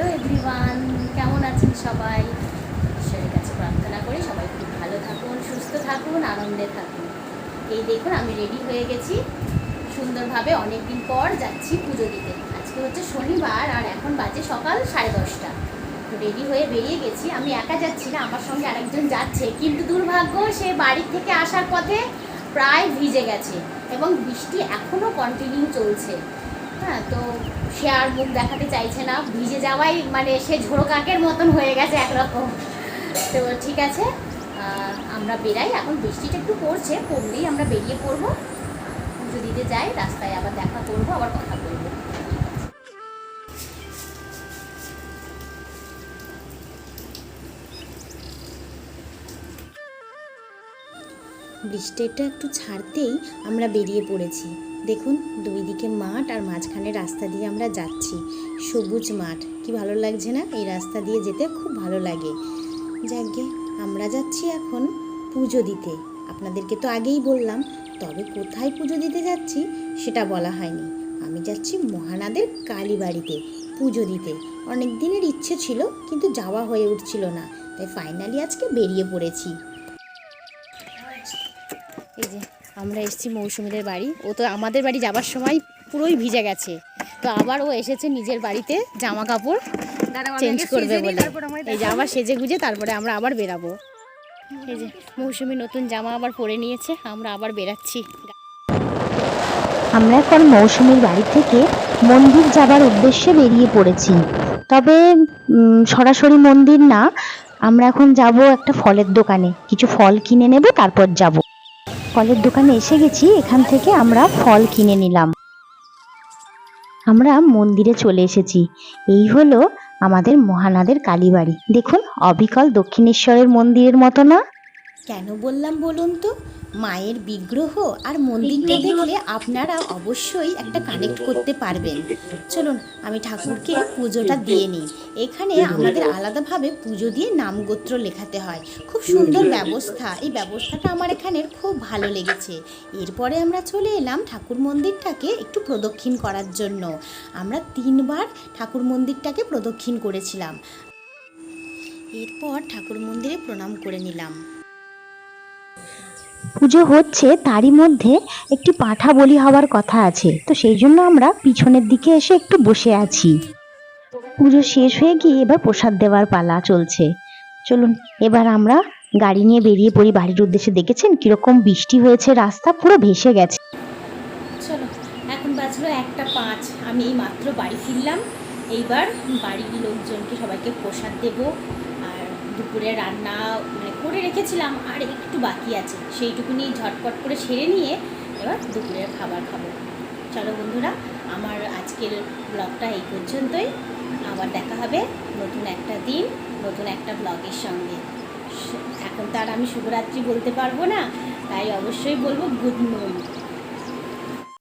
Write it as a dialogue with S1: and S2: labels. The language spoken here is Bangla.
S1: হ্যালো এভরিওয়ান, কেমন আছেন সবাই? ঈশ্বরের কাছে প্রার্থনা করি সবাই খুব ভালো থাকুন, সুস্থ থাকুন, আনন্দে থাকুন। এই দেখুন আমি রেডি হয়ে গেছি সুন্দরভাবে। অনেক দিন পর যাচ্ছি পুজো দিতে। আজকে হচ্ছে শনিবার আর এখন বাজে সকাল 10:30। তো রেডি হয়ে বেরিয়ে গেছি। আমি একা যাচ্ছি না, আমার সঙ্গে আরেকজন যাচ্ছে, কিন্তু দুর্ভাগ্য সে বাড়ির থেকে আসার পথে প্রায় ভিজে গেছে এবং বৃষ্টি এখনও কন্টিনিউ চলছে। হ্যাঁ, তো সে আর মুখ দেখাতে চাইছে না, ভিজে যাওয়াই মানে সে ঝোড়ো কাকের মতন হয়ে গেছে একরকম। তো ঠিক আছে, আমরা বেরাই। এখন বৃষ্টিটা একটু পড়ছে, পড়লেই আমরা বেরিয়ে পড়বো, পুজো দিতে যাই। রাস্তায় আবার দেখা করবো, আবার কথা বলবো। বৃষ্টিটা একটু ছাড়তেই আমরা বেরিয়ে পড়েছি। দেখুন দুই দিকে মাঠ আর মাঝখানে রাস্তা দিয়ে আমরা যাচ্ছি। সবুজ মাঠ, কি ভালো লাগছে না? এই রাস্তা দিয়ে যেতে খুব ভালো লাগে। যাকগে, আমরা যাচ্ছি এখন পুজো দিতে। আপনাদেরকে তো আগেই বললাম, তবে কোথায় পুজো দিতে যাচ্ছি সেটা বলা হয়নি। আমি যাচ্ছি মহানাদের কালীবাড়িতে পুজো দিতে। অনেক দিনের ইচ্ছে ছিল, কিন্তু যাওয়া হয়ে উঠছিল না, তাই ফাইনালি আজকে বেরিয়ে পড়েছি। এই যে আমরা এসেছি মৌসুমীদের বাড়ি। ও তো আমাদের বাড়ি যাবার সময় পুরোই ভিজে গেছে, তো আবার ও এসেছে নিজের বাড়িতে জামা কাপড় চেঞ্জ করবে বলে। এই যে আবার সেজে গুজে তারপরে আমরা আবার বেরাবো। এই যে মৌসুমী নতুন জামা আবার পরে নিয়েছে, আমরা আবার বেরাচ্ছি।
S2: আমরা এখন মৌসুমীর বাড়ি থেকে মন্দির যাবার উদ্দেশ্যে বেরিয়ে পড়েছি। তবে সরাসরি মন্দির না, আমরা এখন যাব একটা ফলের দোকানে, কিছু ফল কিনে নেব, তারপর যাব। ফলের দোকানে এসে গেছি, এখান থেকে আমরা ফল কিনে নিলাম। আমরা মন্দিরে চলে এসেছি। এই হলো আমাদের মহানাদের কালীবাড়ি। দেখুন, অবিকল দক্ষিণেশ্বরের মন্দিরের মতো না?
S1: কেন বললাম বলুন তো? মায়ের বিগ্রহ আর মন্দিরটা দেখলে আপনারা অবশ্যই একটা কানেক্ট করতে পারবেন। চলুন আমি ঠাকুরকে পুজোটা দিয়ে নিই। এখানে আমাদের আলাদাভাবে পুজো দিয়ে নামগোত্র লেখাতে হয়। খুব সুন্দর ব্যবস্থা, এই ব্যবস্থাটা আমার এখানের খুব ভালো লেগেছে। এরপরে আমরা চলে এলাম ঠাকুর মন্দিরটাকে একটু প্রদক্ষিণ করার জন্য। আমরা 3বার ঠাকুর মন্দিরটাকে প্রদক্ষিণ করেছিলাম। এরপর ঠাকুর মন্দিরে প্রণাম করে নিলাম।
S2: পুজো হচ্ছে, তারই মধ্যে একটি পাঁঠা বলি হওয়ার কথা আছে, তো সেই জন্য আমরা পিছনের দিকে এসে একটু বসে আছি। পুজো শেষ হয়ে গিয়ে এবার প্রসাদ দেওয়ার পালা চলছে। চলুন এবার আমরা গাড়ি নিয়ে বেরিয়ে পড়ি বাড়ির উদ্দেশ্যে। দেখেছেন কিরকম বৃষ্টি হয়েছে, রাস্তা পুরো ভেসে গেছে।
S1: চলো, এখন বাজলো 1:05। আমি এই মাত্র বাড়ি ফিরলাম। এইবার বাড়ির লোকজনকে সবাইকে প্রসাদ দেবো। আর দুপুরে রান্না মানে করে রেখেছিলাম, আর একটু বাকি আছে, সেইটুকুনি ঝটপট করে সেরে নিয়ে এবার দুপুরের খাবার খাবো। চলো বন্ধুরা, আমার আজকের ব্লগটা এই পর্যন্তই। আবার দেখা হবে নতুন একটা দিন, নতুন একটা ব্লগের সঙ্গে। এখন তো আর আমি শুভরাত্রি বলতে পারবো না, তাই অবশ্যই বলবো গুড মর্নিং।